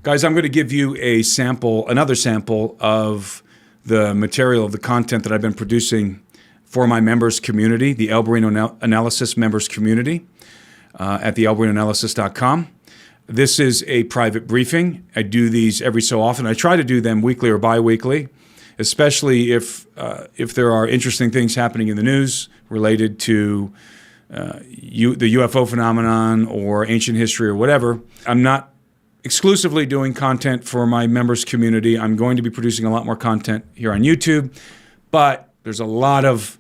Guys, I'm going to give you a sample, another sample of the material, of the content that I've been producing for my members community, the Alberino Analysis members community at the alberinoanalysis.com. This is a private briefing. I do these every so often. I try to do them weekly or bi-weekly, especially if there are interesting things happening in the news related to the UFO phenomenon or ancient history or whatever. I'm not exclusively doing content for my members community. I'm going to be producing a lot more content here on YouTube, but there's a lot of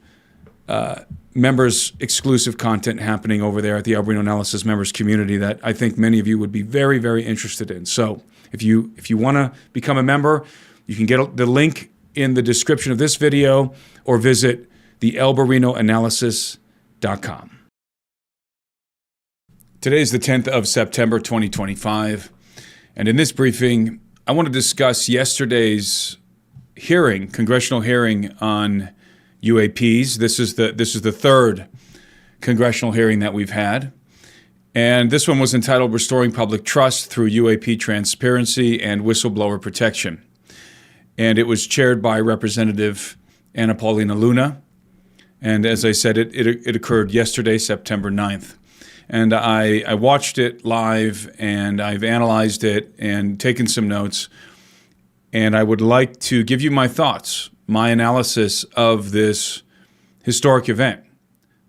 members exclusive content happening over there at the Alberino Analysis members community that I think many of you would be very, very interested in. So if you want to become a member, you can get the link in the description of this video or visit the alberinoanalysis.com. Today is the 10th of September, 2025. And in this briefing, I want to discuss yesterday's hearing, congressional hearing on UAPs. This is the third congressional hearing that we've had. And this one was entitled Restoring Public Trust Through UAP Transparency and Whistleblower Protection. And it was chaired by Representative Ana Paulina Luna. And as I said, it occurred yesterday, September 9th. And I watched it live, and I've analyzed it and taken some notes. And I would like to give you my thoughts, my analysis of this historic event.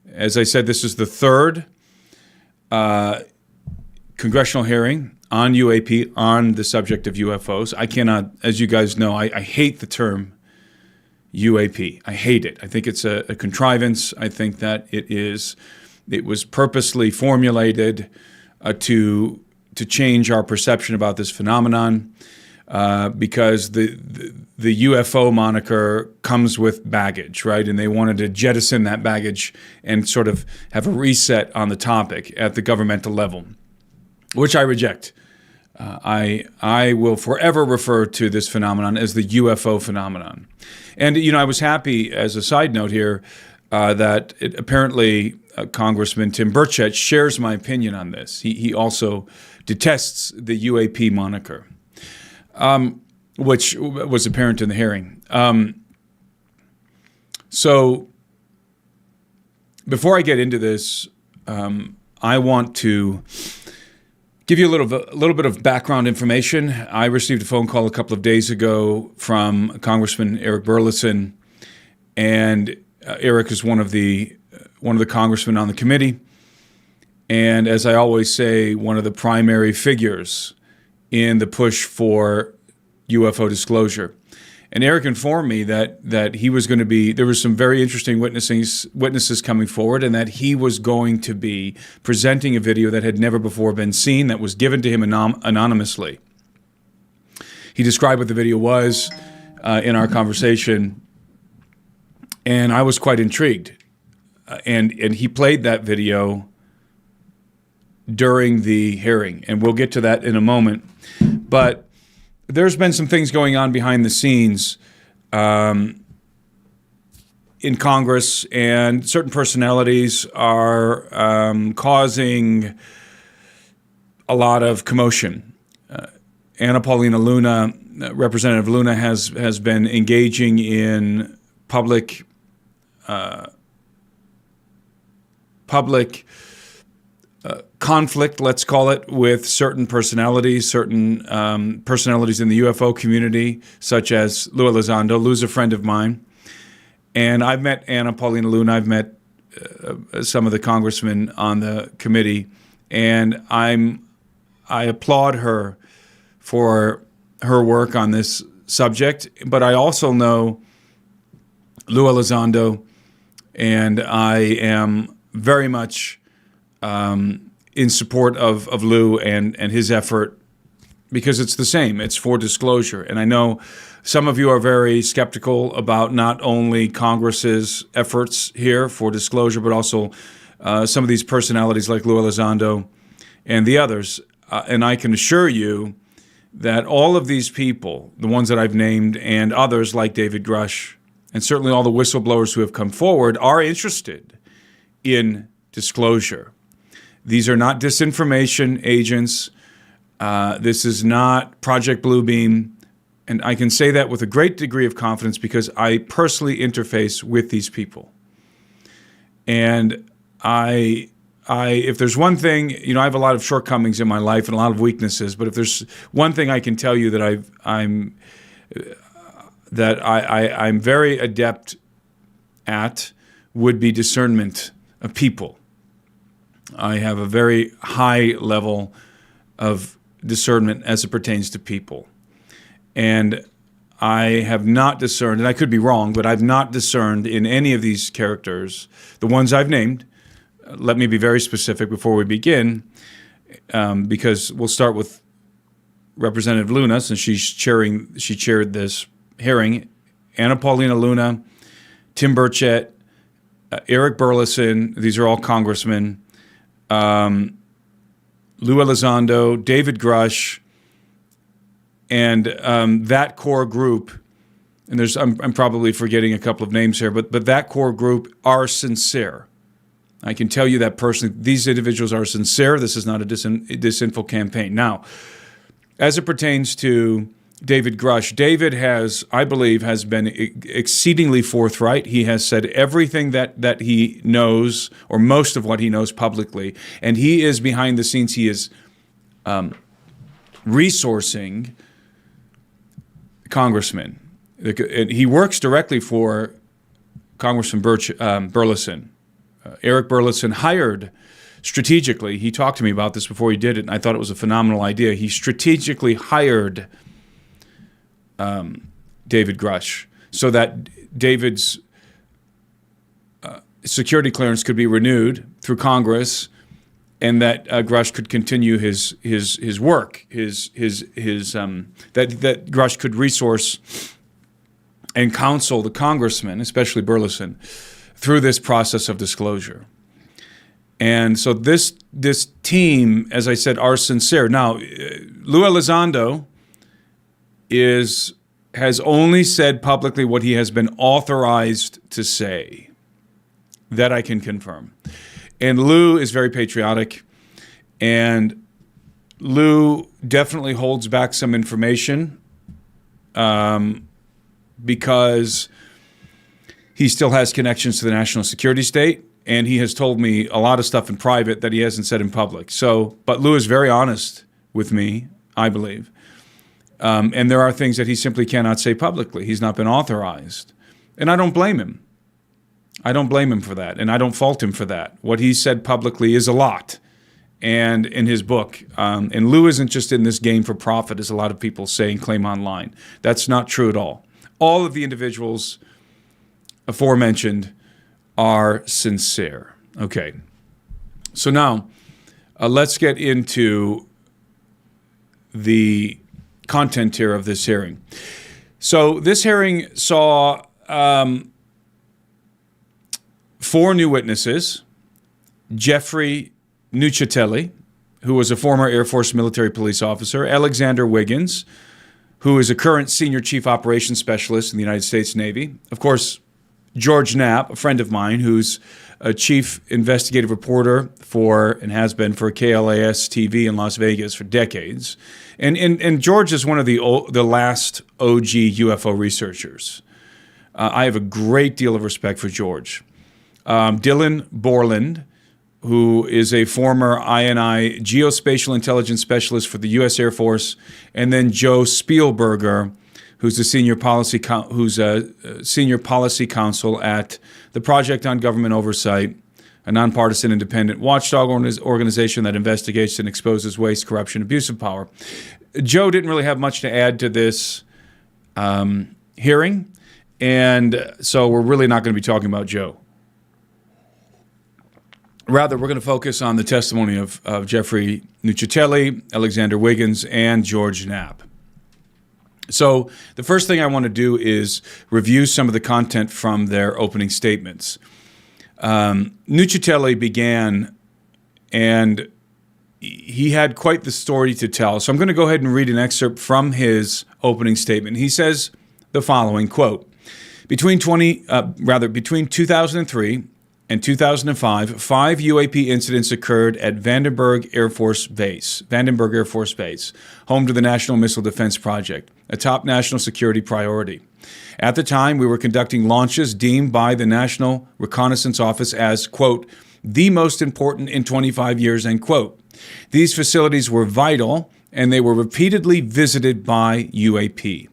As I said, this is the third congressional hearing on UAP, on the subject of UFOs. I cannot, as you guys know, I hate the term UAP. I hate it. I think it's a contrivance. I think that it was purposely formulated to change our perception about this phenomenon because the UFO moniker comes with baggage, right? And they wanted to jettison that baggage and sort of have a reset on the topic at the governmental level, which I reject. I will forever refer to this phenomenon as the UFO phenomenon. And, you know, I was happy, as a side note here, that apparently Congressman Tim Burchett shares my opinion on this. He also detests the UAP moniker, which was apparent in the hearing. So before I get into this, I want to give you a little bit of background information. I received a phone call a couple of days ago from Congressman Eric Burleson, and Eric is one of the congressmen on the committee, and as I always say, one of the primary figures in the push for UFO disclosure. And Eric informed me that he was going to be, there was some very interesting witnesses coming forward, and that he was going to be presenting a video that had never before been seen, that was given to him anonymously. He described what the video was in our conversation, and I was quite intrigued. And he played that video during the hearing, and we'll get to that in a moment. But there's been some things going on behind the scenes in Congress, and certain personalities are causing a lot of commotion. Ana Paulina Luna, Representative Luna, has been engaging in public conflict, let's call it, with certain personalities in the UFO community, such as Lou Elizondo. Lou's a friend of mine. And I've met Ana Paulina Luna. I've met some of the congressmen on the committee. And I applaud her for her work on this subject. But I also know Lou Elizondo, and I am very much in support of Lou and his effort, because it's the same. It's for disclosure. And I know some of you are very skeptical about not only Congress's efforts here for disclosure, but also some of these personalities like Lou Elizondo and the others. And I can assure you that all of these people, the ones that I've named, and others like David Grush, and certainly all the whistleblowers who have come forward, are interested in disclosure. These are not disinformation agents. This is not Project Bluebeam. And I can say that with a great degree of confidence because I personally interface with these people. And if there's one thing, I have a lot of shortcomings in my life and a lot of weaknesses, but if there's one thing I can tell you that I'm very adept at would be discernment of people. I have a very high level of discernment as it pertains to people. And I have not discerned, and I could be wrong, but I've not discerned in any of these characters, the ones I've named. Let me be very specific before we begin, because we'll start with Representative Luna, since she chaired this hearing. Anna Paulina Luna, Tim Burchett, Eric Burleson, these are all congressmen, Lou Elizondo, David Grush, and that core group, and I'm probably forgetting a couple of names here, but that core group are sincere. I can tell you that personally. These individuals are sincere. This is not a disinfo campaign. Now, as it pertains to David Grush, David I believe, has been exceedingly forthright. He has said everything that he knows, or most of what he knows publicly, and he is behind the scenes. He is resourcing congressmen. He works directly for Congressman Burleson. Eric Burleson hired strategically, he talked to me about this before he did it, and I thought it was a phenomenal idea. He strategically hired David Grush so that David's security clearance could be renewed through Congress, and that Grush could continue his work, that Grush could resource and counsel the congressman, especially Burleson, through this process of disclosure. And so this team, as I said, are sincere. Now, Lou Elizondo has only said publicly what he has been authorized to say. That I can confirm. And Lou is very patriotic, and Lou definitely holds back some information because he still has connections to the national security state, and he has told me a lot of stuff in private that he hasn't said in public. But Lou is very honest with me, I believe. And there are things that he simply cannot say publicly. He's not been authorized. And I don't blame him. I don't blame him for that, and I don't fault him for that. What he said publicly is a lot, and in his book. And Lou isn't just in this game for profit, as a lot of people say and claim online. That's not true at all. All of the individuals aforementioned are sincere. Okay. So now, let's get into the content here of this hearing. So this hearing saw 4 new witnesses: Jeffrey Nuccitelli, who was a former Air Force military police officer; Alexander Wiggins, who is a current senior chief operations specialist in the United States Navy; of course, George Knapp, a friend of mine, who's a chief investigative reporter for, and has been for, KLAS TV in Las Vegas for decades. And George is one of the last OG UFO researchers. I have a great deal of respect for George. Dylan Borland, who is a former INI geospatial intelligence specialist for the U.S. Air Force, and then Joe Spielberger, who's a senior policy counsel at the Project on Government Oversight, a nonpartisan independent watchdog organization that investigates and exposes waste, corruption, abuse of power. Joe didn't really have much to add to this hearing, and so we're really not going to be talking about Joe. Rather, we're going to focus on the testimony of Jeffrey Nuccitelli, Alexander Wiggins, and George Knapp. So the first thing I want to do is review some of the content from their opening statements. Nuccitelli began, and he had quite the story to tell. So I'm going to go ahead and read an excerpt from his opening statement. He says the following, quote, between 2003 and 2005, 5 UAP incidents occurred at Vandenberg Air Force Base, home to the National Missile Defense Project, a top national security priority. At the time, we were conducting launches deemed by the National Reconnaissance Office as, quote, the most important in 25 years, end quote. These facilities were vital, and they were repeatedly visited by UAP.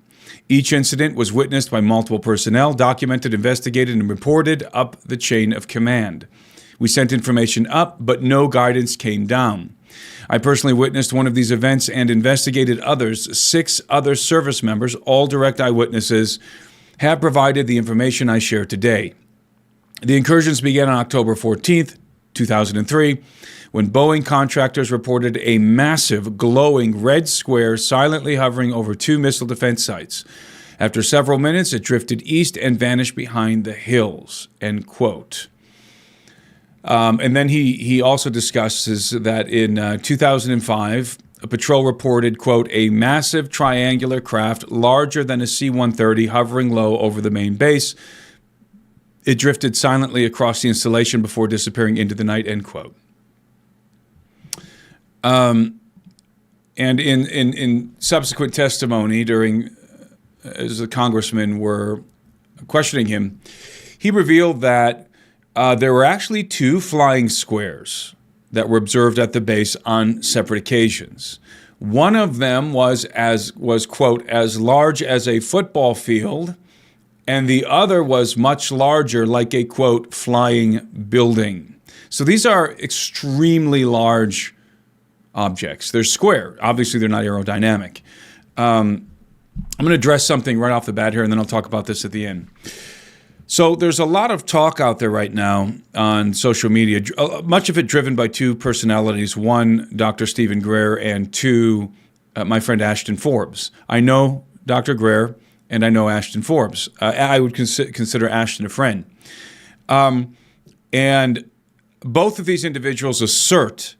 Each incident was witnessed by multiple personnel, documented, investigated, and reported up the chain of command. We sent information up, but no guidance came down. I personally witnessed one of these events and investigated others. 6 other service members, all direct eyewitnesses, have provided the information I share today. The incursions began on October 14th, 2003, when Boeing contractors reported a massive glowing red square silently hovering over 2 missile defense sites. After several minutes, it drifted east and vanished behind the hills, end quote. And then he also discusses that in 2005, a patrol reported, quote, a massive triangular craft larger than a C-130 hovering low over the main base. It drifted silently across the installation before disappearing into the night, end quote. And in subsequent testimony during, as the congressmen were questioning him, he revealed that there were actually 2 flying squares that were observed at the base on separate occasions. One of them was quote, as large as a football field, and the other was much larger, like a, quote, flying building. So these are extremely large objects. They're square. Obviously, they're not aerodynamic. I'm going to address something right off the bat here, and then I'll talk about this at the end. So there's a lot of talk out there right now on social media, much of it driven by 2 personalities. One, Dr. Stephen Greer, and 2, my friend Ashton Forbes. I know Dr. Greer, and I know Ashton Forbes. I would consider Ashton a friend. And both of these individuals assert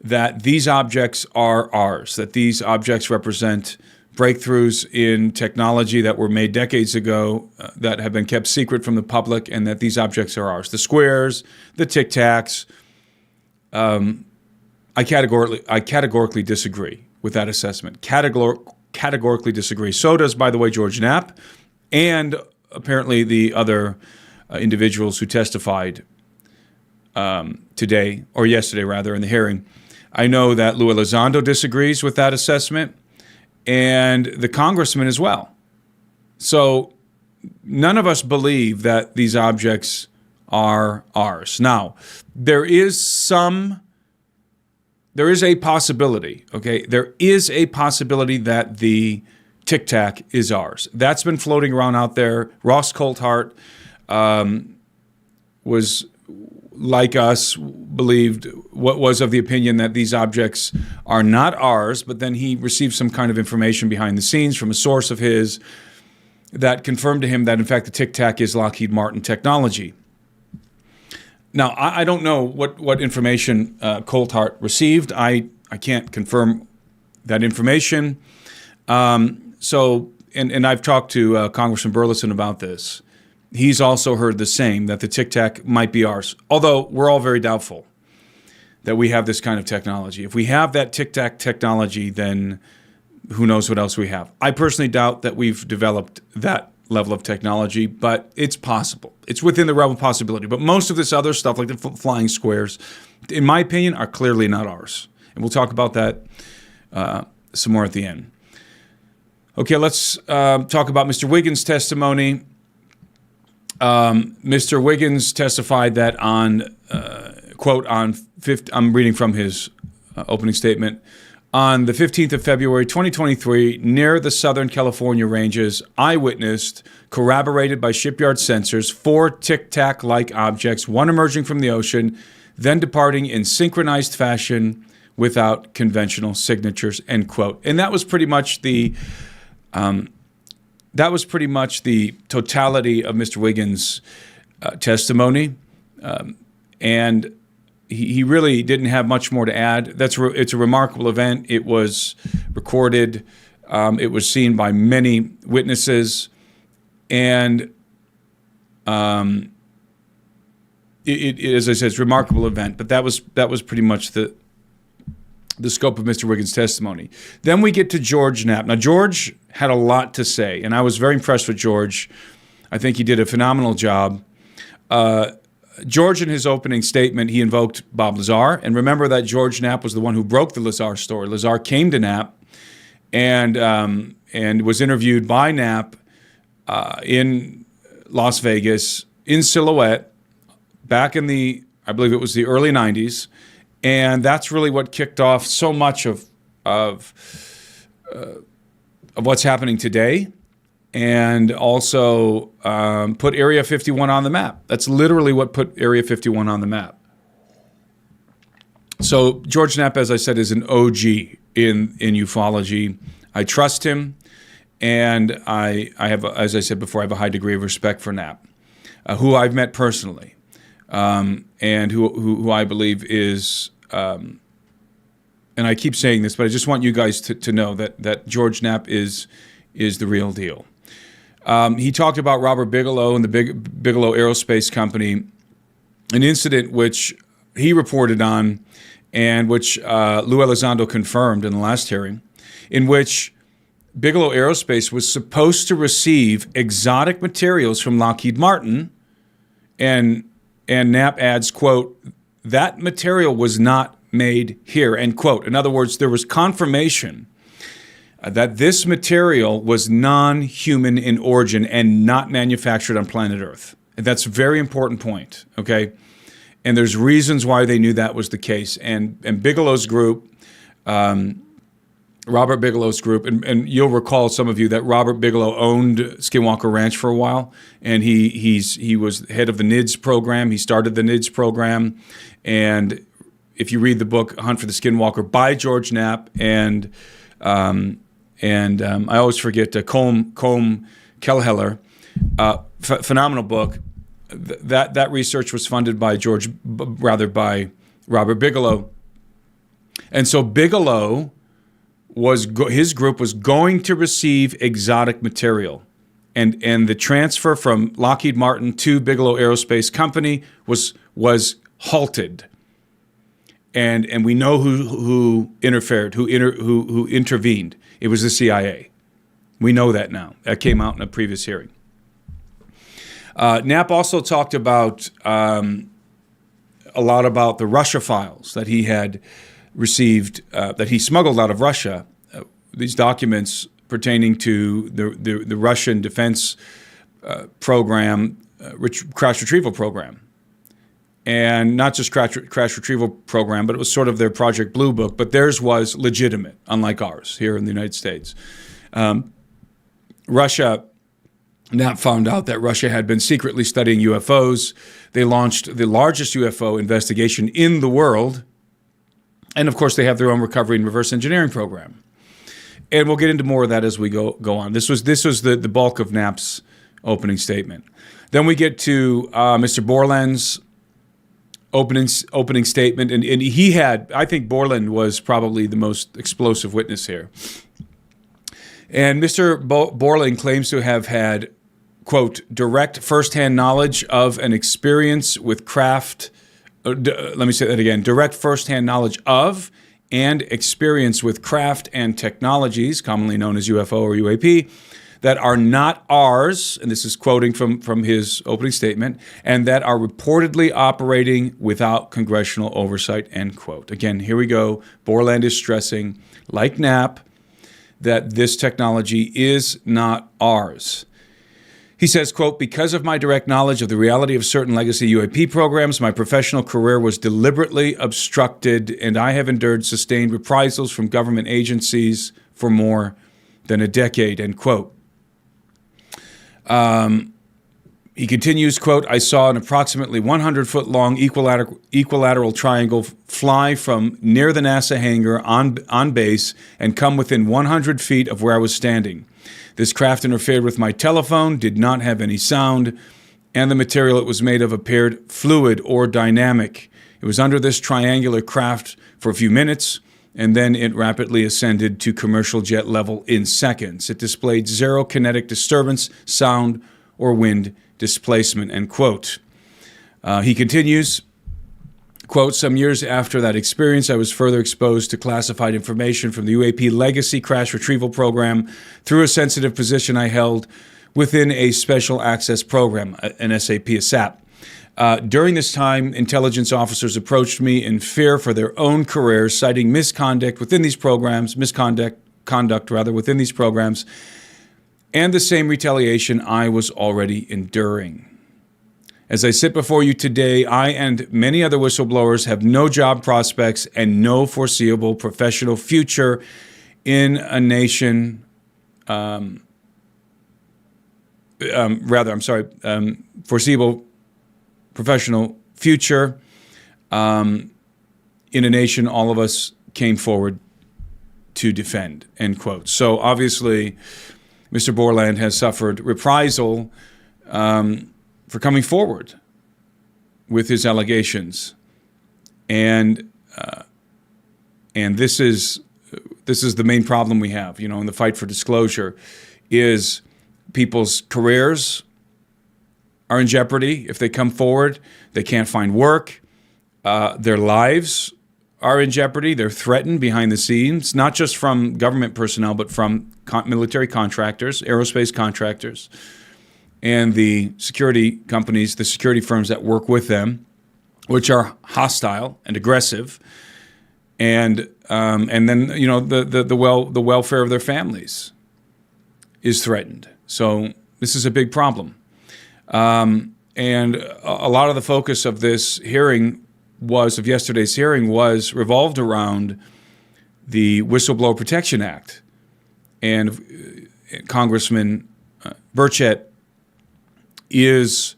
that these objects are ours, that these objects represent breakthroughs in technology that were made decades ago that have been kept secret from the public, and that these objects are ours. The squares, the Tic Tacs. I categorically disagree with that assessment. Categorically disagree. So does, by the way, George Knapp, and apparently the other individuals who testified today, or yesterday rather, in the hearing. I know that Louis Elizondo disagrees with that assessment, and the congressman as well. So none of us believe that these objects are ours. Now, there is a possibility, okay? There is a possibility that the Tic Tac is ours. That's been floating around out there. Ross Coulthart was, like us, believed what was of the opinion that these objects are not ours, but then he received some kind of information behind the scenes from a source of his that confirmed to him that, in fact, the Tic Tac is Lockheed Martin technology. Now, I don't know what information Coulthart received. I can't confirm that information. And I've talked to Congressman Burleson about this. He's also heard the same, that the Tic Tac might be ours, although we're all very doubtful that we have this kind of technology. If we have that Tic Tac technology, then who knows what else we have. I personally doubt that we've developed that level of technology, but it's possible. It's within the realm of possibility. But most of this other stuff, like the flying squares, in my opinion, are clearly not ours. And we'll talk about that some more at the end. Okay, let's talk about Mr. Wiggins' testimony. Mr. Wiggins testified that on, quote, I'm reading from his opening statement, on the 15th of February, 2023, near the Southern California ranges, I witnessed, corroborated by shipyard sensors, 4 Tic Tac-like objects, one emerging from the ocean, then departing in synchronized fashion without conventional signatures, end quote. And that was pretty much the totality of Mr. Wiggins' testimony, and he really didn't have much more to add. It's a remarkable event. It was recorded. It was seen by many witnesses, and as I said, it's a remarkable event. But that was pretty much the scope of Mr. Wiggins' testimony. Then we get to George Knapp. Now, George had a lot to say, and I was very impressed with George. I think he did a phenomenal job. George, in his opening statement, he invoked Bob Lazar. And remember that George Knapp was the one who broke the Lazar story. Lazar came to Knapp and was interviewed by Knapp in Las Vegas in silhouette back in I believe it was the early 90s. And that's really what kicked off so much of what's happening today, and also put Area 51 on the map. That's literally what put Area 51 on the map. So George Knapp, as I said, is an OG in ufology. I trust him, and I have, as I said before, I have a high degree of respect for Knapp, who I've met personally, and who I believe is. And I keep saying this, but I just want you guys to know that George Knapp is the real deal. He talked about Robert Bigelow and the Bigelow Aerospace Company, an incident which he reported on and which Lou Elizondo confirmed in the last hearing, in which Bigelow Aerospace was supposed to receive exotic materials from Lockheed Martin, and Knapp adds, quote, "That material was not made here," end quote. In other words, there was confirmation that this material was non-human in origin and not manufactured on planet Earth. And that's a very important point, okay? And there's reasons why they knew that was the case. And Bigelow's group, Robert Bigelow's group, and you'll recall, some of you, that Robert Bigelow owned Skinwalker Ranch for a while, and he was head of the NIDS program. He started the NIDS program, and if you read the book Hunt for the Skinwalker by George Knapp and I always forget Colm Kelleher, phenomenal book. That research was funded by by Robert Bigelow, and so Bigelow his group was going to receive exotic material, and the transfer from Lockheed Martin to Bigelow Aerospace Company was halted. And we know who interfered, who intervened. It was the CIA. We know that now. That came out in a previous hearing. Knapp also talked about a lot about the Russia files that he had received, that he smuggled out of Russia. These documents pertaining to the Russian defense program, crash retrieval program. And not just crash retrieval program, but it was sort of their Project Blue Book. But theirs was legitimate, unlike ours here in the United States. Russia now found out that Russia had been secretly studying UFOs. They launched the largest UFO investigation in the world. And of course, they have their own recovery and reverse engineering program. And we'll get into more of that as we go on. This was the bulk of Knapp's opening statement. Then we get to Mr. Borland's opening statement, and he had, I think Borland was probably the most explosive witness here. And Mr. Borland claims to have had, quote, direct firsthand knowledge of an experience with craft, let me say that again, direct firsthand knowledge of and experience with craft and technologies, commonly known as UFO or UAP, that are not ours, and this is quoting from his opening statement, and that are reportedly operating without congressional oversight, end quote. Again, here we go. Borland is stressing, like Knapp, that this technology is not ours. He says, quote, "Because of my direct knowledge of the reality of certain legacy UAP programs, my professional career was deliberately obstructed, and I have endured sustained reprisals from government agencies for more than a decade," end quote. He continues, quote, "I saw an approximately 100-foot-long equilateral triangle fly from near the NASA hangar on base and come within 100 feet of where I was standing. This craft interfered with my telephone, did not have any sound, and the material it was made of appeared fluid or dynamic. It was under this triangular craft for a few minutes, and then it rapidly ascended to commercial jet level in seconds. It displayed zero kinetic disturbance, sound, or wind displacement," end quote. He continues, quote, "Some years after that experience, I was further exposed to classified information from the UAP Legacy Crash Retrieval Program through a sensitive position I held within a Special Access Program, an SAP, a SAP. During this time, intelligence officers approached me in fear for their own careers, citing misconduct within these programs, conduct within these programs, and the same retaliation I was already enduring. As I sit before you today, I and many other whistleblowers have no job prospects and no foreseeable professional future in a nation, foreseeable professional future in a nation all of us came forward to defend," end quote. So obviously, Mr. Borland has suffered reprisal for coming forward with his allegations, and this is the main problem we have, in the fight for disclosure, is people's careers are in jeopardy if they come forward. They can't find work. Their lives are in jeopardy. They're threatened behind the scenes, not just from government personnel, but from military contractors, aerospace contractors, and the security companies, the security firms that work with them, which are hostile and aggressive, and then the welfare of their families is threatened. So this is a big problem, and a lot of the focus of this hearing of yesterday's hearing was revolved around the Whistleblower Protection Act, and Congressman Birthright has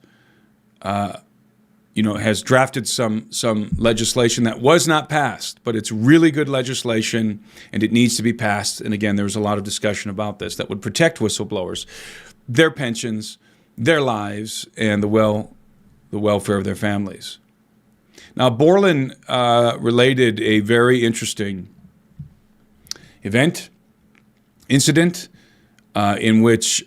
drafted some legislation that was not passed, but it's really good legislation, and it needs to be passed. And again, there was a lot of discussion about this that would protect whistleblowers, their pensions, their lives, and the welfare of their families. Now, Borland related a very interesting incident, in which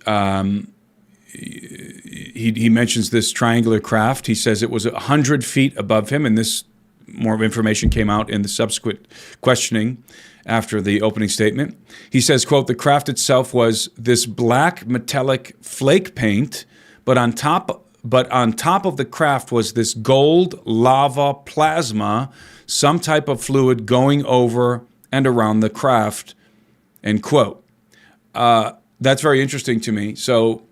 he mentions this triangular craft. He says it was 100 feet above him, and this more information came out in the subsequent questioning after the opening statement. He says, quote, "The craft itself was this black metallic flake paint, but on top of the craft was this gold lava plasma, some type of fluid going over and around the craft," end quote. That's very interesting to me. So,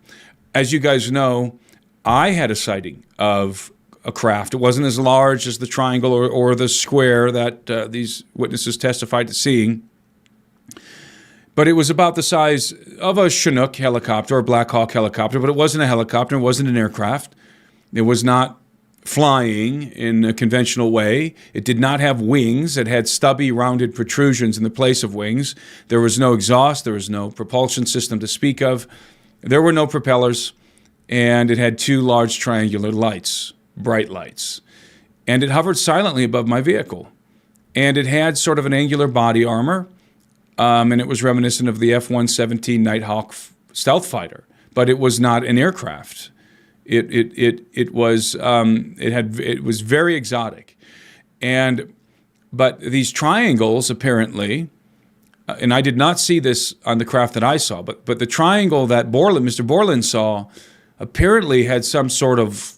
as you guys know, I had a sighting of a craft. It wasn't as large as the triangle or the square that these witnesses testified to seeing, but it was about the size of a Chinook helicopter or Black Hawk helicopter, but it wasn't a helicopter, it wasn't an aircraft. It was not flying in a conventional way. It did not have wings. It had stubby, rounded protrusions in the place of wings. There was no exhaust. There was no propulsion system to speak of. There were no propellers, and it had two large triangular lights, bright lights. And it hovered silently above my vehicle. And it had sort of an angular body armor, and it was reminiscent of the F-117 Nighthawk stealth fighter, but it was not an aircraft. It was very exotic, but these triangles apparently, and I did not see this on the craft that I saw, but the triangle that Mr. Borland saw apparently had some sort of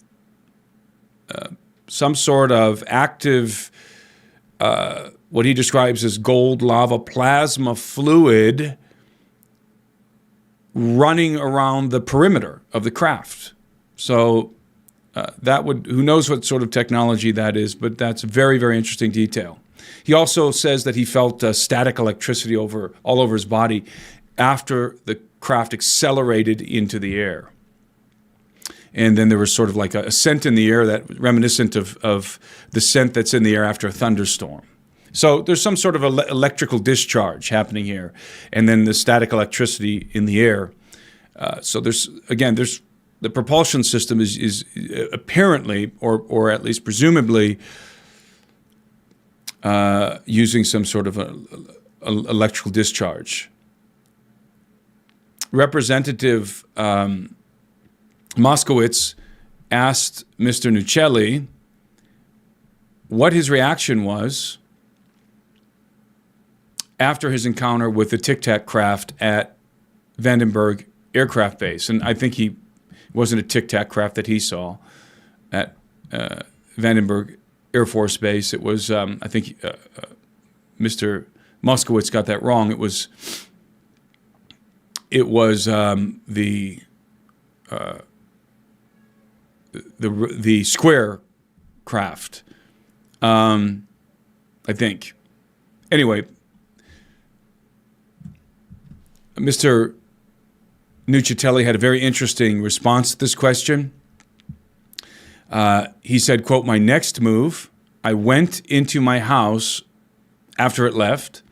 active, what he describes as gold lava plasma fluid running around the perimeter of the craft. So who knows what sort of technology that is, but that's very, very interesting detail. He also says that he felt static electricity all over his body after the craft accelerated into the air. And then there was sort of like a scent in the air that reminiscent of the scent that's in the air after a thunderstorm. So there's some sort of electrical discharge happening here, and then the static electricity in the air. So there's the propulsion system is apparently, or at least presumably, using some sort of electrical discharge. Representative Moskowitz asked Mr. Nuccelli what his reaction was after his encounter with the Tic Tac craft at Vandenberg Aircraft Base. And I think it wasn't a Tic Tac craft that he saw at Vandenberg Air Force Base. It was, I think Mr. Moskowitz got that wrong. It was the square craft, I think. Anyway, Mr. Nuccelli had a very interesting response to this question. He said, quote, "My next move, I went into my house after it left.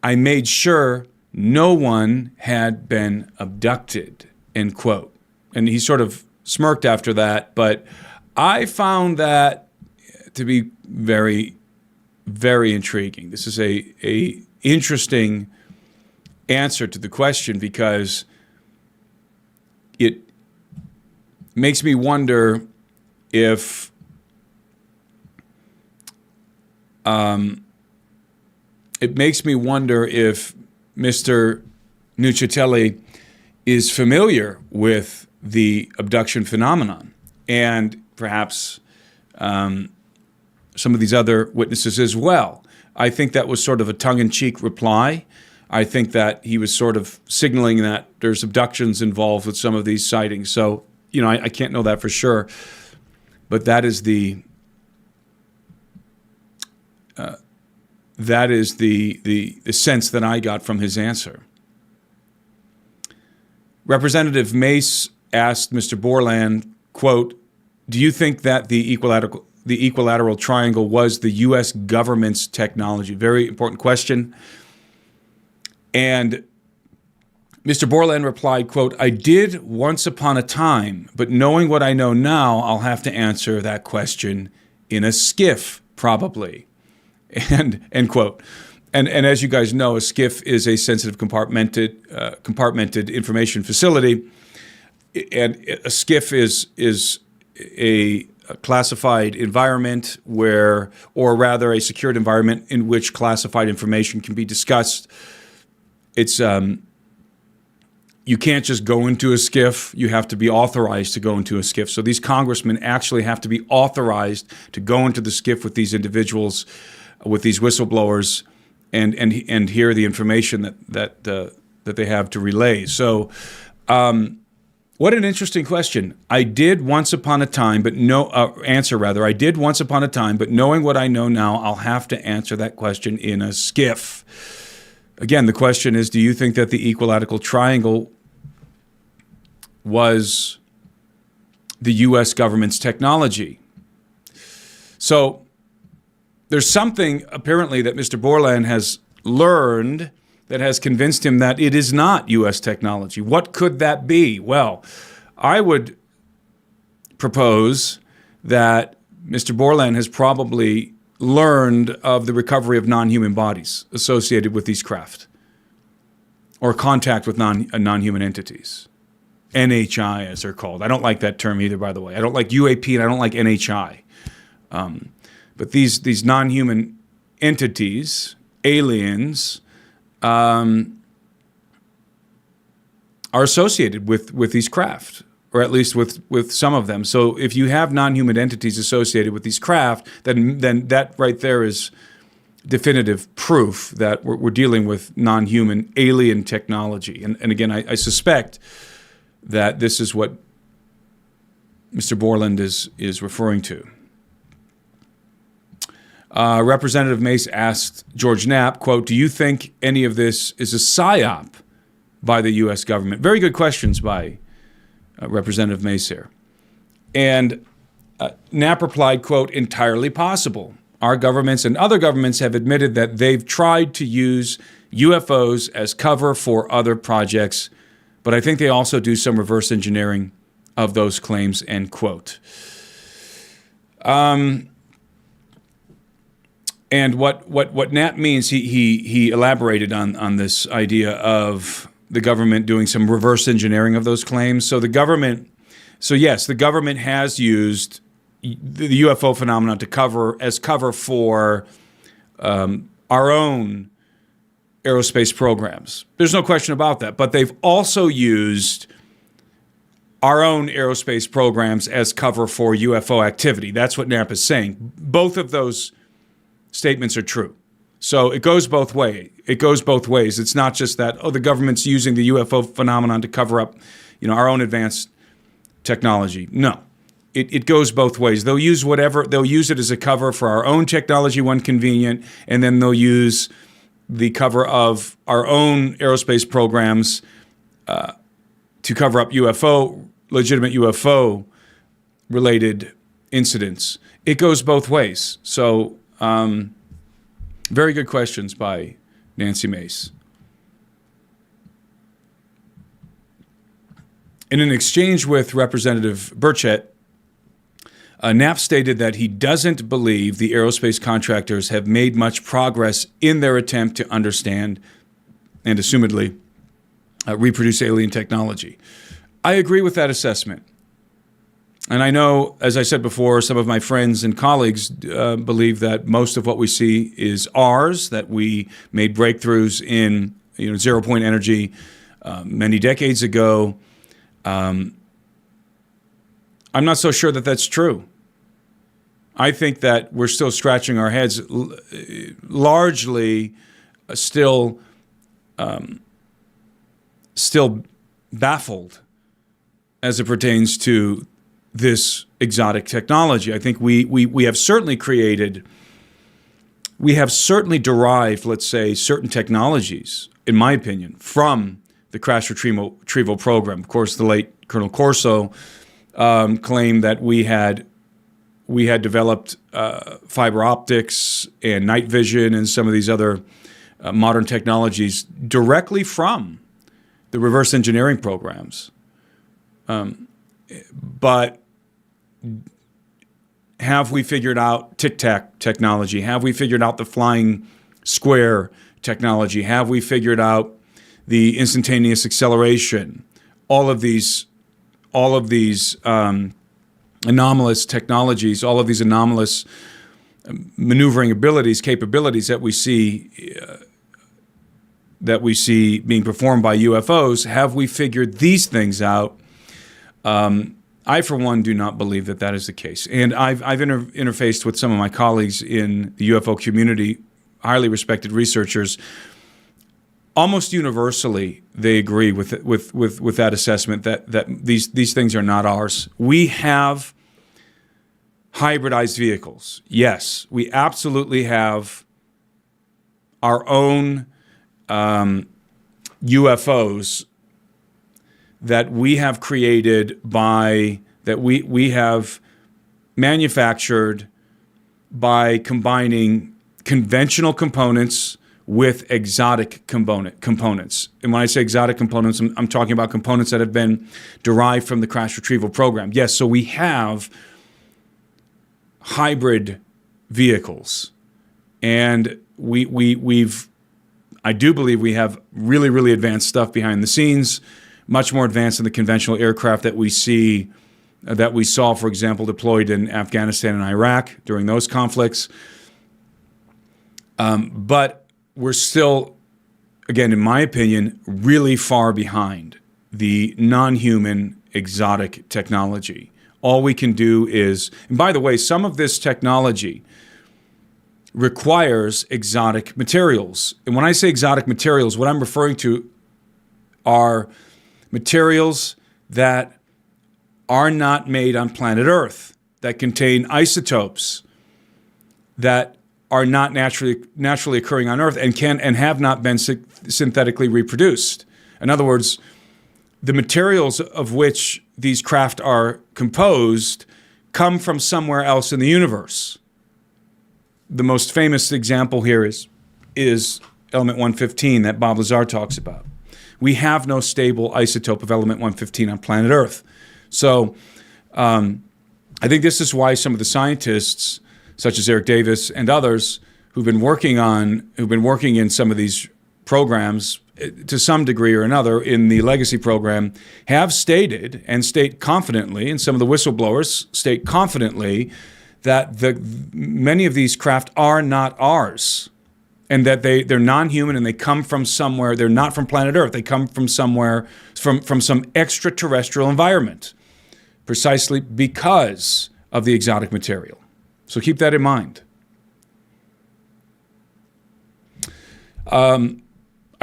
I made sure no one had been abducted," end quote. And he sort of smirked after that, but I found that to be very, very intriguing. This is a interesting answer to the question because it makes me wonder if Mr. Nuccelli is familiar with the abduction phenomenon, and perhaps some of these other witnesses as well. I think that was sort of a tongue-in-cheek reply. I think that he was sort of signaling that there's abductions involved with some of these sightings. So, I can't know that for sure, but that is the sense that I got from his answer. Representative Mace asked Mr. Borland, quote, "Do you think that the equilateral triangle was the U.S. government's technology?" Very important question. And Mr. Borland replied, quote, "I did once upon a time, but knowing what I know now, I'll have to answer that question in a skiff, probably," and end quote. And as you guys know, a skiff is a sensitive compartmented information facility. And a skiff is a classified environment or rather a secured environment in which classified information can be discussed. It's you can't just go into a skiff. You have to be authorized to go into a skiff. So these congressmen actually have to be authorized to go into the skiff with these individuals, with these whistleblowers, and hear the information that they have to relay. So. What an interesting question. I did once upon a time, but I did once upon a time, but knowing what I know now, I'll have to answer that question in a skiff. Again, the question is, do you think that the equilateral triangle was the U.S. government's technology? So there's something apparently that Mr. Borland has learned that has convinced him that it is not U.S. technology. What could that be? Well, I would propose that Mr. Borland has probably learned of the recovery of non-human bodies associated with these craft, or contact with non-human entities. NHI, as they're called. I don't like that term either, by the way. I don't like UAP and I don't like NHI. But these non-human entities, aliens, are associated with these craft, or at least with some of them. So if you have non-human entities associated with these craft, then that right there is definitive proof that we're dealing with non-human alien technology. And again, I suspect that this is what Mr. Borland is referring to. Representative Mace asked George Knapp, quote, "Do you think any of this is a psyop by the U.S. government?" Very good questions by Representative Mace here. And Knapp replied, quote, "Entirely possible. Our governments and other governments have admitted that they've tried to use UFOs as cover for other projects, but I think they also do some reverse engineering of those claims," end quote. And what Knapp means, he elaborated on this idea of the government doing some reverse engineering of those claims. So the government So yes, the government has used the UFO phenomenon to cover for our own aerospace programs. There's no question about that. But they've also used our own aerospace programs as cover for UFO activity. That's what NAP is saying. Both of those statements are true. So it goes both ways. It goes both ways. It's not just that, the government's using the UFO phenomenon to cover up, our own advanced technology. No. It goes both ways. They'll use it as a cover for our own technology when convenient, and then they'll use the cover of our own aerospace programs to cover up legitimate UFO-related incidents. It goes both ways. So, very good questions by Nancy Mace. In an exchange with Representative Burchett, Knapp stated that he doesn't believe the aerospace contractors have made much progress in their attempt to understand and assumedly reproduce alien technology. I agree with that assessment. And I know, as I said before, some of my friends and colleagues believe that most of what we see is ours, that we made breakthroughs in zero-point energy many decades ago. I'm not so sure that that's true. I think that we're still scratching our heads, largely still baffled as it pertains to this exotic technology. I think we have certainly derived, let's say, certain technologies, in my opinion, from the crash retrieval program. Of course, the late Colonel Corso claimed that we had developed fiber optics and night vision and some of these other modern technologies directly from the reverse engineering programs. But have we figured out tic-tac technology? Have we figured out the flying square technology? Have we figured out the instantaneous acceleration? All of these anomalous technologies, all of these anomalous maneuvering capabilities that we see being performed by UFOs. Have we figured these things out? I, for one, do not believe that that is the case. And I've interfaced with some of my colleagues in the UFO community, highly respected researchers. Almost universally, they agree with that assessment that these things are not ours. We have hybridized vehicles. Yes, we absolutely have our own UFOs that we have created that we have manufactured by combining conventional components with exotic components. And when I say exotic components, I'm talking about components that have been derived from the crash retrieval program. Yes, so we have hybrid vehicles. And I do believe we have really, really advanced stuff behind the scenes, much more advanced than the conventional aircraft that we saw, for example, deployed in Afghanistan and Iraq during those conflicts. But we're still, again, in my opinion, really far behind the non-human exotic technology. All we can do is, and by the way, some of this technology requires exotic materials. And when I say exotic materials, what I'm referring to are materials that are not made on planet Earth, that contain isotopes that are not naturally occurring on Earth and have not been synthetically reproduced. In other words, the materials of which these craft are composed come from somewhere else in the universe. The most famous example here is element 115 that Bob Lazar talks about. We have no stable isotope of element 115 on planet Earth. So I think this is why some of the scientists, such as Eric Davis and others, who've been working in some of these programs, to some degree or another in the legacy program have stated and state confidently, and some of the whistleblowers state confidently, that many of these craft are not ours, and that they're non-human and they come from somewhere. They're not from planet Earth. They come from somewhere, from some extraterrestrial environment, precisely because of the exotic material. So keep that in mind.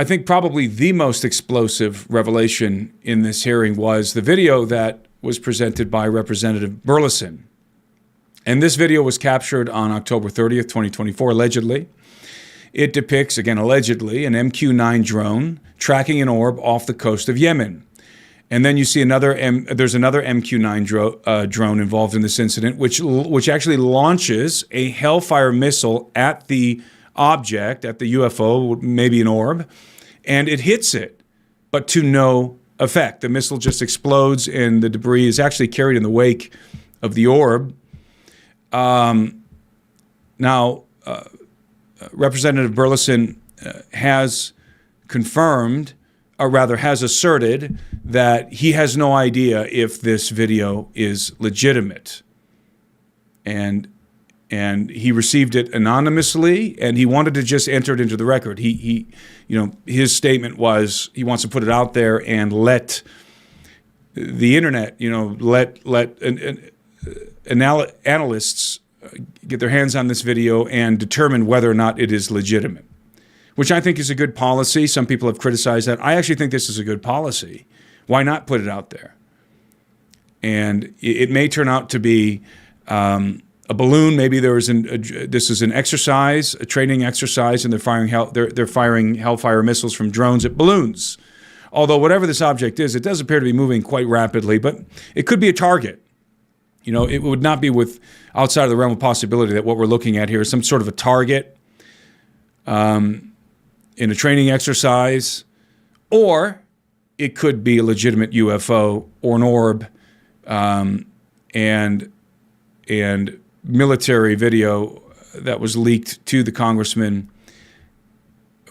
I think probably the most explosive revelation in this hearing was the video that was presented by Representative Burleson. And this video was captured on October 30th, 2024, allegedly. It depicts, again, allegedly, an MQ-9 drone tracking an orb off the coast of Yemen. And then you see there's another MQ-9 drone involved in this incident, which actually launches a Hellfire missile at the object, at the UFO, maybe an orb, and it hits it, but to no effect. The missile just explodes, and the debris is actually carried in the wake of the orb. Now, Representative Burleson has confirmed, or rather has asserted, that he has no idea if this video is legitimate. And he received it anonymously, and he wanted to just enter it into the record. His statement was he wants to put it out there and let the internet, let analysts get their hands on this video and determine whether or not it is legitimate, which I think is a good policy. Some people have criticized that. I actually think this is a good policy. Why not put it out there? And it may turn out to be a balloon. Maybe this is an exercise, a training exercise, and they're firing Hellfire missiles from drones at balloons. Although whatever this object is, it does appear to be moving quite rapidly, but it could be a target. It would not be outside of the realm of possibility that what we're looking at here is some sort of a target in a training exercise, or it could be a legitimate UFO or an orb, and military video that was leaked to the congressman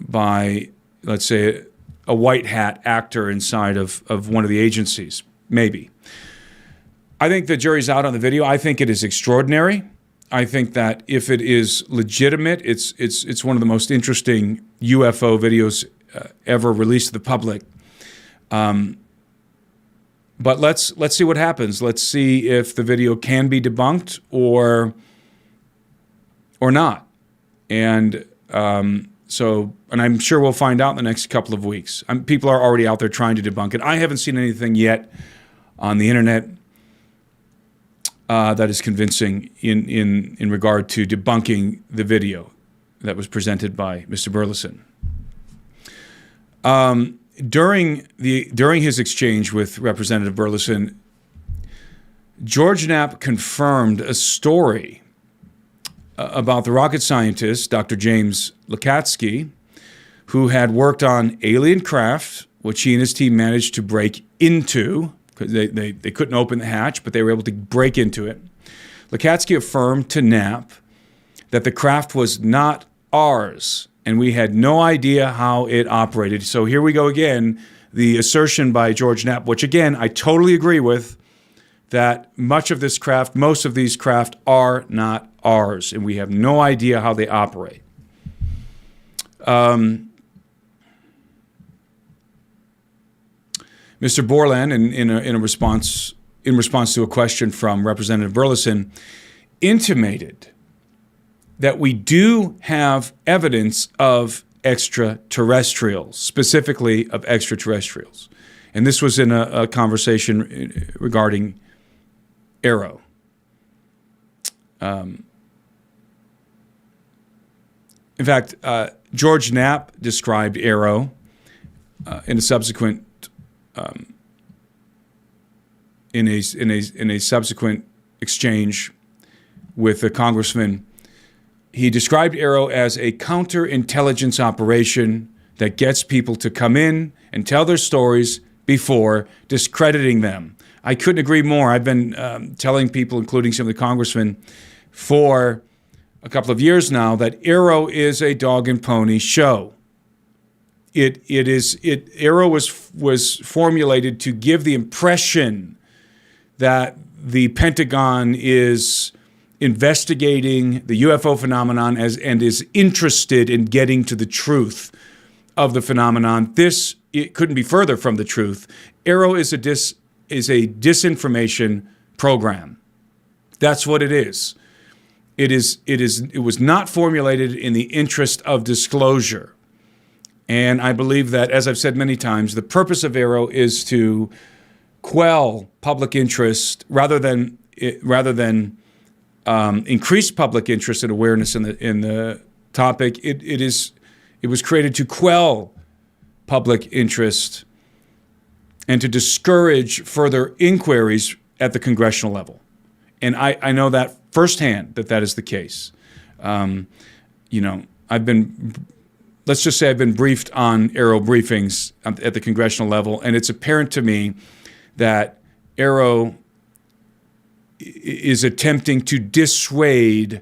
by, let's say, a white hat actor inside of one of the agencies, maybe. I think the jury's out on the video. I think it is extraordinary. I think that if it is legitimate, it's one of the most interesting UFO videos ever released to the public. But let's see what happens. Let's see if the video can be debunked or not. And and I'm sure we'll find out in the next couple of weeks. People are already out there trying to debunk it. I haven't seen anything yet on the internet that is convincing in regard to debunking the video that was presented by Mr. Burleson. During his exchange with Representative Burleson, George Knapp confirmed a story about the rocket scientist, Dr. James Lakatsky, who had worked on alien craft, which he and his team managed to break into, because they couldn't open the hatch, but they were able to break into it. Lakatsky affirmed to Knapp that the craft was not ours, and we had no idea how it operated. So here we go again, the assertion by George Knapp, which again, I totally agree with, that most of these craft are not ours, and we have no idea how they operate. Mr. Borland, in response to a question from Representative Burleson, intimated that we do have evidence of extraterrestrials, specifically of extraterrestrials. And this was in a conversation regarding Arrow. In fact, George Knapp described Arrow in a subsequent in a subsequent exchange with the congressman. He described Arrow as a counterintelligence operation that gets people to come in and tell their stories before discrediting them. I couldn't agree more. I've been telling people, including some of the congressmen, for a couple of years now that Arrow is a dog and pony show. Arrow was formulated to give the impression that the Pentagon is investigating the UFO phenomenon and is interested in getting to the truth of the phenomenon. It couldn't be further from the truth. Arrow is a disinformation program. That's what it is. It was not formulated in the interest of disclosure. And I believe that, as I've said many times, the purpose of Arrow is to quell public interest rather than increase public interest and awareness in the topic. It was created to quell public interest and to discourage further inquiries at the congressional level. And I know that firsthand that is the case. Let's just say I've been briefed on Arrow briefings at the congressional level, and it's apparent to me that Arrow is attempting to dissuade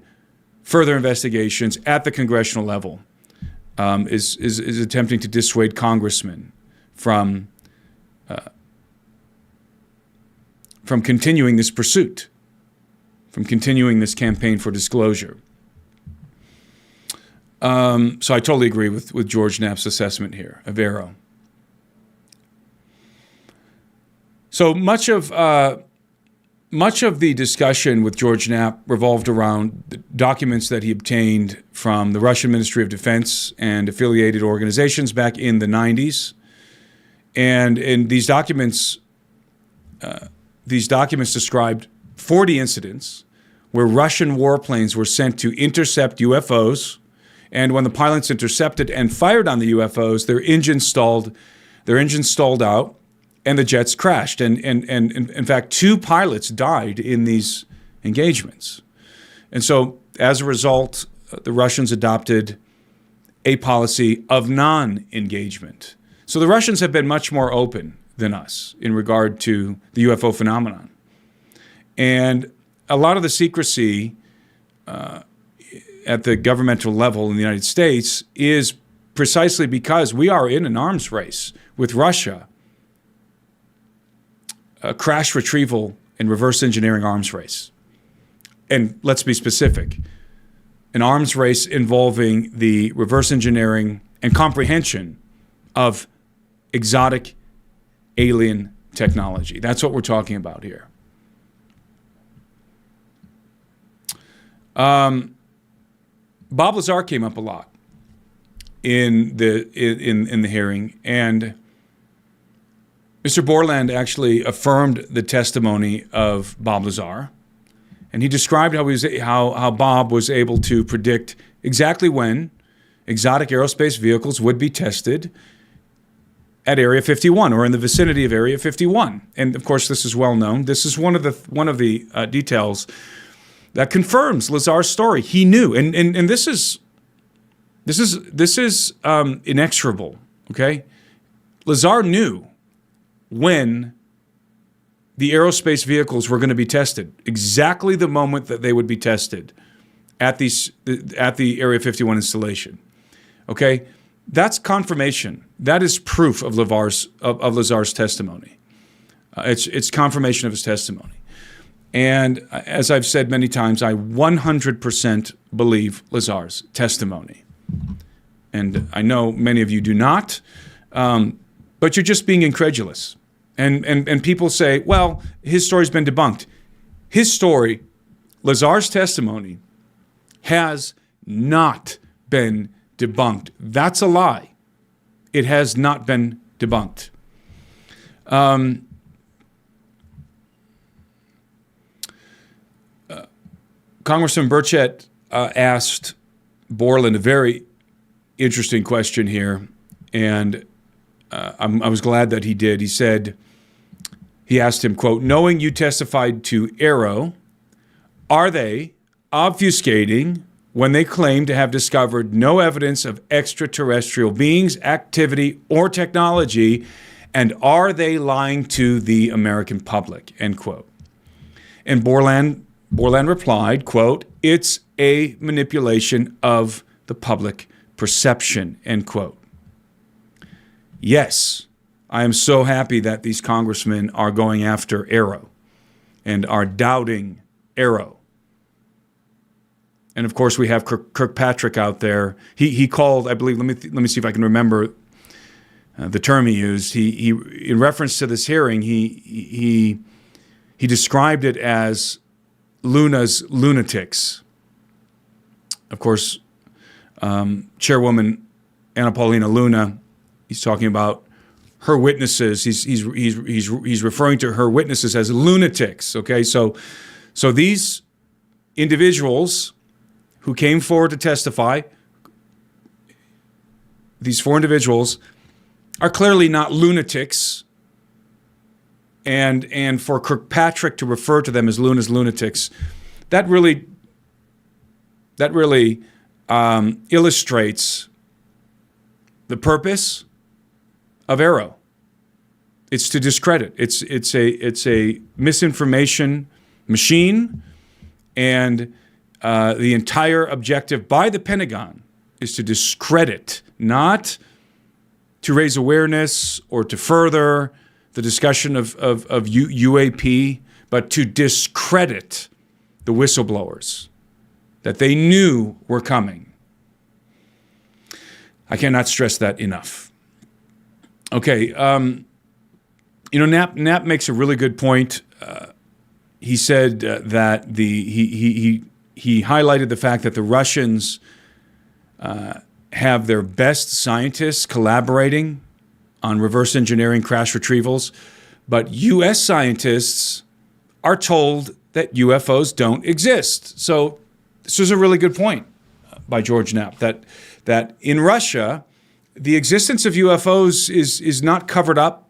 further investigations at the congressional level, is attempting to dissuade congressmen from continuing this pursuit, from continuing this campaign for disclosure. So I totally agree with George Knapp's assessment here of Arrow. So much of the discussion with George Knapp revolved around the documents that he obtained from the Russian Ministry of Defense and affiliated organizations back in the 90s. And in these documents described 40 incidents where Russian warplanes were sent to intercept UFOs. And when the pilots intercepted and fired on the UFOs, their engines stalled out, and the jets crashed. And in fact, 2 pilots died in these engagements. And so, as a result, the Russians adopted a policy of non-engagement. So the Russians have been much more open than us in regard to the UFO phenomenon. And a lot of the secrecy at the governmental level in the United States is precisely because we are in an arms race with Russia, a crash retrieval and reverse engineering arms race. And let's be specific, an arms race involving the reverse engineering and comprehension of exotic alien technology. That's what we're talking about here. Bob Lazar came up a lot in the hearing, and Mr. Borland actually affirmed the testimony of Bob Lazar, and he described how Bob was able to predict exactly when exotic aerospace vehicles would be tested at Area 51 or in the vicinity of Area 51. And of course, this is well known. This is one of the details that confirms Lazar's story. He knew, and this is inexorable. Okay, Lazar knew when the aerospace vehicles were going to be tested, exactly the moment that they would be tested at the Area 51 installation. Okay, that's confirmation. That is proof of Lazar's testimony. It's confirmation of his testimony. And as I've said many times, I 100% believe Lazar's testimony. And I know many of you do not, but you're just being incredulous. And people say, well, his story's been debunked. His story, Lazar's testimony, has not been debunked. That's a lie. It has not been debunked. Congressman Burchett asked Borland a very interesting question here, and I was glad that he did. He asked him, quote, knowing you testified to Arrow, are they obfuscating when they claim to have discovered no evidence of extraterrestrial beings, activity, or technology, and are they lying to the American public, end quote. And Borland replied, quote, it's a manipulation of the public perception, end quote. Yes, I am so happy that these congressmen are going after Arrow and are doubting Arrow. And of course, we have Kirkpatrick out there. He called, I believe. Let me see if I can remember the term he used. He in reference to this hearing, he described it as Luna's lunatics. Of course, Chairwoman Anna Paulina Luna, he's talking about her witnesses. He's referring to her witnesses as lunatics. Okay, so these individuals who came forward to testify, these 4 individuals, are clearly not lunatics. And for Kirkpatrick to refer to them as Luna's lunatics, that really illustrates the purpose of Arrow. It's to discredit. It's a misinformation machine, and the entire objective by the Pentagon is to discredit, not to raise awareness or to further the discussion of UAP, but to discredit the whistleblowers that they knew were coming. I cannot stress that enough. Okay, Knapp makes a really good point. He said that he highlighted the fact that the Russians have their best scientists collaborating on reverse engineering crash retrievals, but U.S. scientists are told that UFOs don't exist. So this is a really good point by George Knapp, that in Russia, the existence of UFOs is not covered up.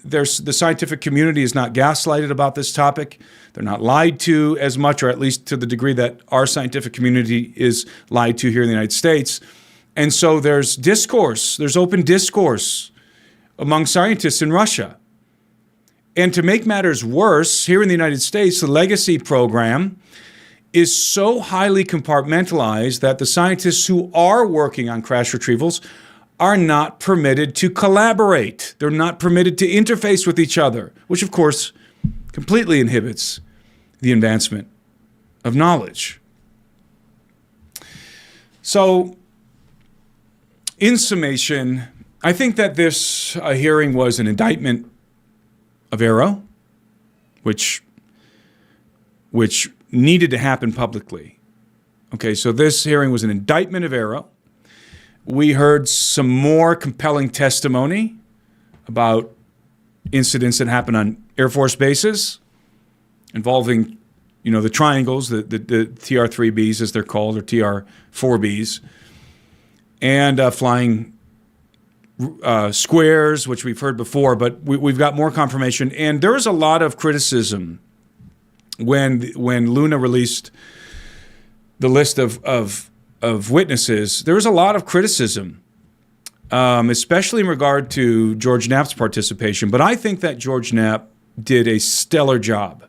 The scientific community is not gaslighted about this topic. They're not lied to as much, or at least to the degree that our scientific community is lied to here in the United States. And so there's discourse, there's open discourse among scientists in Russia. And to make matters worse, here in the United States, the Legacy program is so highly compartmentalized that the scientists who are working on crash retrievals are not permitted to collaborate. They're not permitted to interface with each other, which of course completely inhibits the advancement of knowledge. So, in summation, I think that this hearing was an indictment of Arrow, which needed to happen publicly. Okay, so this hearing was an indictment of Arrow. We heard some more compelling testimony about incidents that happened on Air Force bases involving, the triangles, the TR-3Bs as they're called, or TR-4Bs, and flying squares, which we've heard before, but we've got more confirmation. And there was a lot of criticism when Luna released the list of witnesses. There was a lot of criticism, especially in regard to George Knapp's participation. But I think that George Knapp did a stellar job.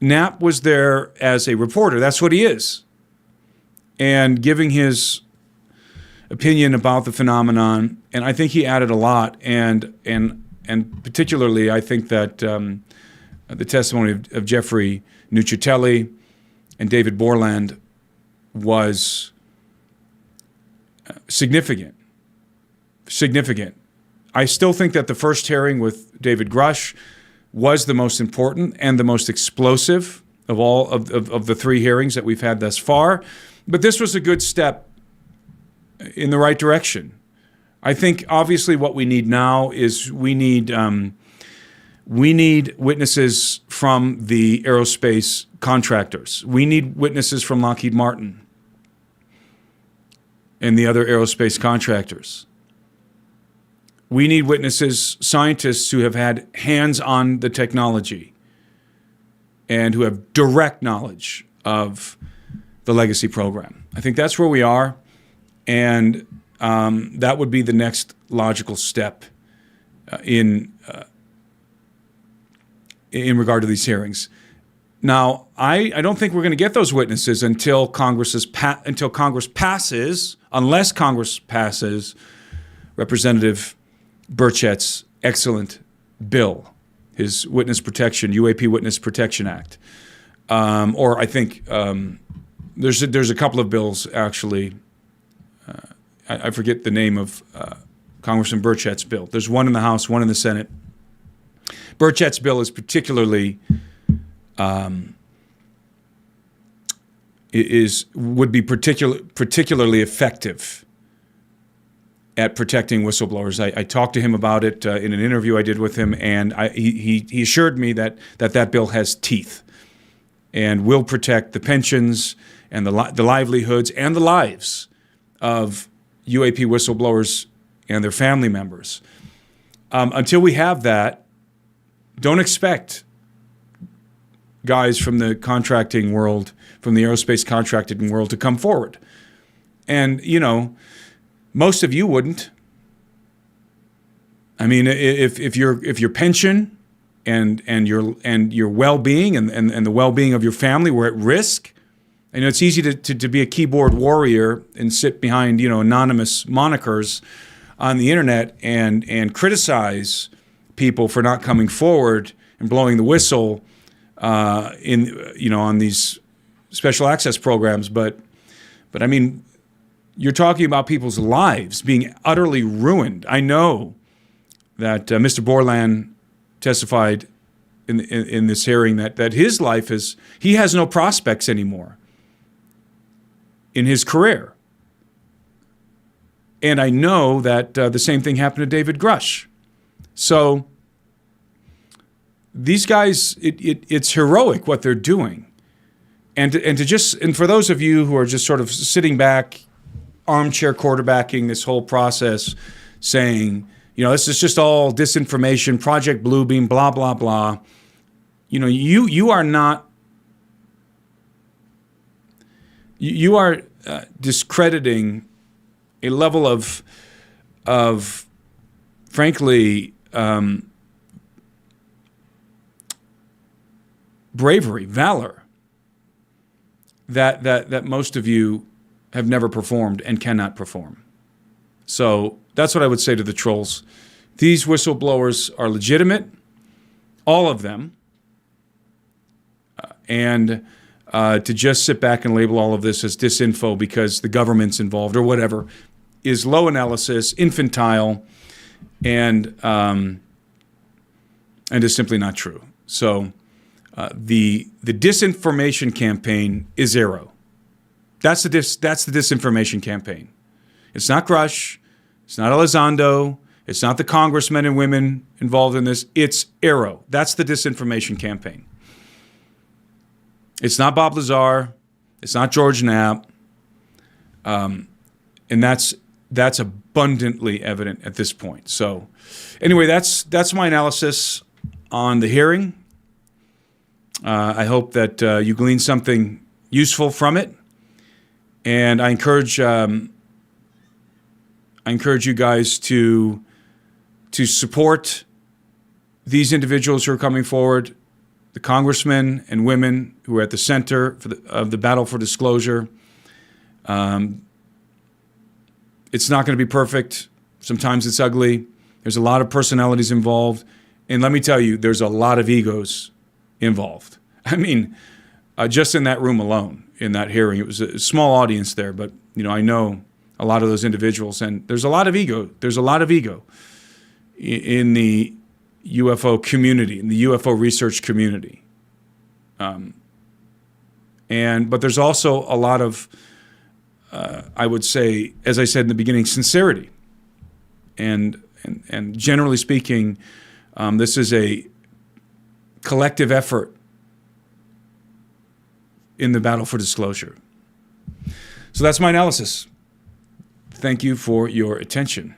Knapp was there as a reporter. That's what he is. And giving his opinion about the phenomenon, and I think he added a lot. And particularly, I think that the testimony of Jeffrey Nuccitelli and David Borland was significant. I still think that the first hearing with David Grush was the most important and the most explosive of all of the 3 hearings that we've had thus far. But this was a good step in the right direction. I think obviously what we need now is we need witnesses from the aerospace contractors. We need witnesses from Lockheed Martin and the other aerospace contractors. We need witnesses, scientists who have had hands on the technology and who have direct knowledge of the Legacy program. I think that's where we are, and that would be the next logical step in regard to these hearings. Now, I don't think we're going to get those witnesses until Congress passes, unless Congress passes Representative Burchett's excellent bill, his Witness Protection, UAP Witness Protection Act. Or I think there's a couple of bills, actually. I forget the name of Congressman Burchett's bill. There's one in the House, one in the Senate. Burchett's bill is particularly would be particularly effective at protecting whistleblowers. I talked to him about it in an interview I did with him, and he assured me that bill has teeth and will protect the pensions and the livelihoods and the lives of UAP whistleblowers and their family members. Until we have that, don't expect guys from the contracting world, from the aerospace contracting world, to come forward. And, most of you wouldn't. I mean, if your pension and your well-being and the well-being of your family were at risk, it's easy to be a keyboard warrior and sit behind anonymous monikers on the internet and criticize people for not coming forward and blowing the whistle on these special access programs. But I mean, you're talking about people's lives being utterly ruined. I know that Mr. Borland testified in this hearing that his life he has no prospects anymore in his career. And I know that the same thing happened to David Grush. So these guys, it's heroic what they're doing. And for those of you who are just sort of sitting back, armchair quarterbacking this whole process, saying, this is just all disinformation, Project Bluebeam, blah, blah, blah. You are not, you are discrediting a level of frankly, bravery, valor, that most of you have never performed and cannot perform. So that's what I would say to the trolls. These whistleblowers are legitimate, all of them, and to just sit back and label all of this as disinfo because the government's involved or whatever is low analysis, infantile, and is simply not true. So the disinformation campaign is zero. That's the disinformation campaign. It's not Grush. It's not Elizondo. It's not the congressmen and women involved in this. It's Arrow. That's the disinformation campaign. It's not Bob Lazar. It's not George Knapp. And that's abundantly evident at this point. So anyway, that's my analysis on the hearing. I hope that you glean something useful from it. And I encourage you guys to support these individuals who are coming forward, the congressmen and women who are at the center of the battle for disclosure. It's not going to be perfect. Sometimes it's ugly. There's a lot of personalities involved. And let me tell you, there's a lot of egos involved. I mean, just in that room alone, in that hearing, it was a small audience there, but I know a lot of those individuals, and there's a lot of ego. There's a lot of ego in the UFO community, in the UFO research community. But there's also a lot of, I would say, as I said in the beginning, sincerity. And generally speaking, this is a collective effort in the battle for disclosure. So that's my analysis. Thank you for your attention.